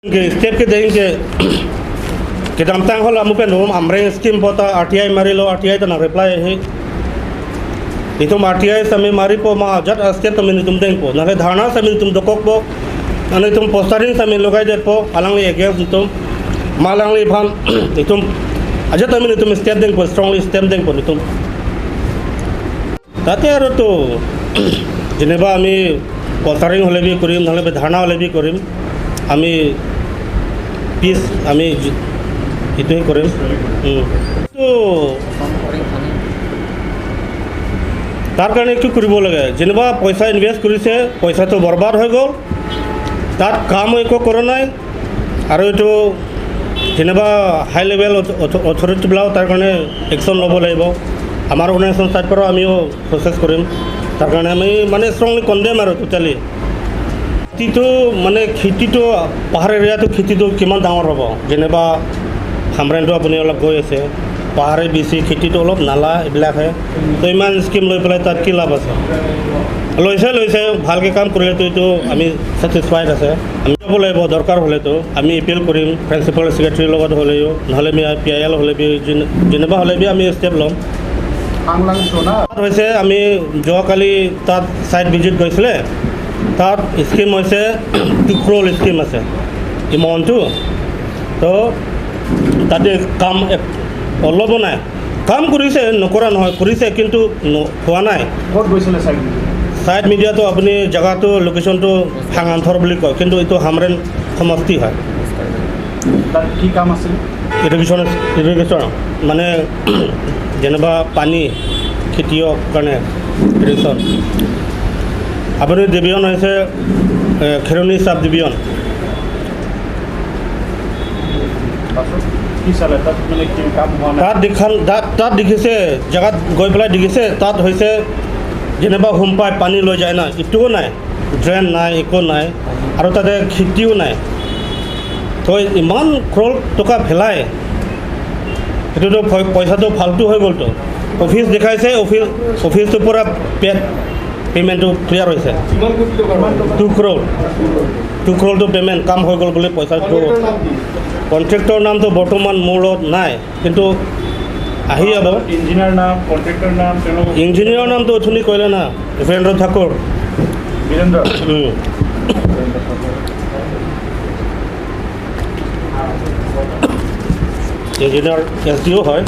step के देंगे कि दामतांग हल अमुपे नोम आमरे स्कीम पोता आरटीआई मारी लो आरटीआई तना रिप्लाई है इतुम आरटीआई समी मारी पो मा जट स्टेप तमिन तुम देंग पो नाले धारणा समी तुम दोकोक पो नाले तुम पोस्टरिंग समी लोगाई दे पो अलंगली एगेंस्ट तुम मालंगली भाम इतुम अजय तमिन तुम स्टेप देंग पो स्ट्रांगली स्टेप देंग पो तुम ताते आरो तो जेनेबा आमी पोस्टरिंग हले भी करिम नाले बे धारणा हले भी करिम आमी পিছ আমি এইটোৱে কৰিম তাৰ কাৰণে কি কৰিব লাগে যেনিবা পইচা ইনভেষ্ট কৰিছে পইচাটো বৰবাদ হৈ গ'ল তাত কাম একো কৰা নাই আৰু এইটো যেনিবা হাই লেভেল অথৰিটিবিলাকেও তাৰ কাৰণে একশ্যন ল'ব লাগিব আমাৰ অৰ্গেনাইজেশ্যন ছাইড পৰাও আমিও প্ৰচেছ কৰিম তাৰ কাৰণে আমি মানে ষ্ট্ৰংলি কণ্ডেম আৰু টোটেলি খেতিটো মানে খেতিটো পাহাৰ এৰিয়াটো খেতিটো কিমান ডাঙৰ হ'ব যেনিবা হামৰেনটো আপুনি অলপ গৈ আছে পাহাৰে বেছি খেতিটো অলপ নালা এইবিলাকহে তো ইমান স্কিম লৈ পেলাই তাত কি লাভ আছে লৈছে ভালকৈ কাম কৰিলেতো এইটো আমি ছেটিছফাইড আছে আমি যাব লাগিব দৰকাৰ হ'লেতো আমি এপিল কৰিম প্ৰিন্সিপাল ছেক্ৰেটাৰীৰ লগত হ'লেও নহ'লে আমি PIL হ'লে যেনিবা হ'লে আমি ষ্টেপ ল'ম হৈছে আমি যোৱাকালি তাত ছাইট ভিজিট গৈছিলে তাত স্কিম হৈছে 2 crore স্কিম আছে এমাউণ্টটো তো তাতে কাম অলপো নাই কাম কৰিছে নকৰা নহয় কৰিছে কিন্তু হোৱা নাই ক'ত গৈছিলে ছাইট মিডিয়াটো আপুনি জেগাটো লোকেশ্যনটো হাঙান্থৰ বুলি কয় কিন্তু এইটো হামৰেন সমষ্টি হয় তাত কি কাম আছিল ইৰিগেশ্যন মানে যেনিবা পানী খেতিয়ৰ কাৰণে ইৰিগেশ্যন আপুনি ডিভিজন হৈছে খেৰণি চাব ডিভিজন তাত দেখিছে জেগাত গৈ পেলাই দেখিছে তাত হৈছে যেনিবা হোম পাইপ পানী লৈ যায় না ইটোও নাই ড্ৰেইন নাই একো নাই আৰু তাতে খেতিও নাই তো ইমান ক্ৰ'ৰ টকা ফেলাই সেইটোতো পইচাটো ফাল্টু হৈ গ'লতো অফিচ দেখাইছে অফিচটোৰ পৰা পে'মেণ্টটো ক্লিয়াৰ হৈছে 2 crore পে'মেণ্ট কাম হৈ গ'ল বুলি পইচাটো কণ্ট্ৰেক্টৰ নামটো বৰ্তমান মোৰ লগত নাই কিন্তু আহি যাব ইঞ্জিনিয়াৰৰ নামটো অথনি কৈলে না বীৰেন্দ্ৰ ঠাকুৰ ইঞ্জিনিয়াৰ SDO হয়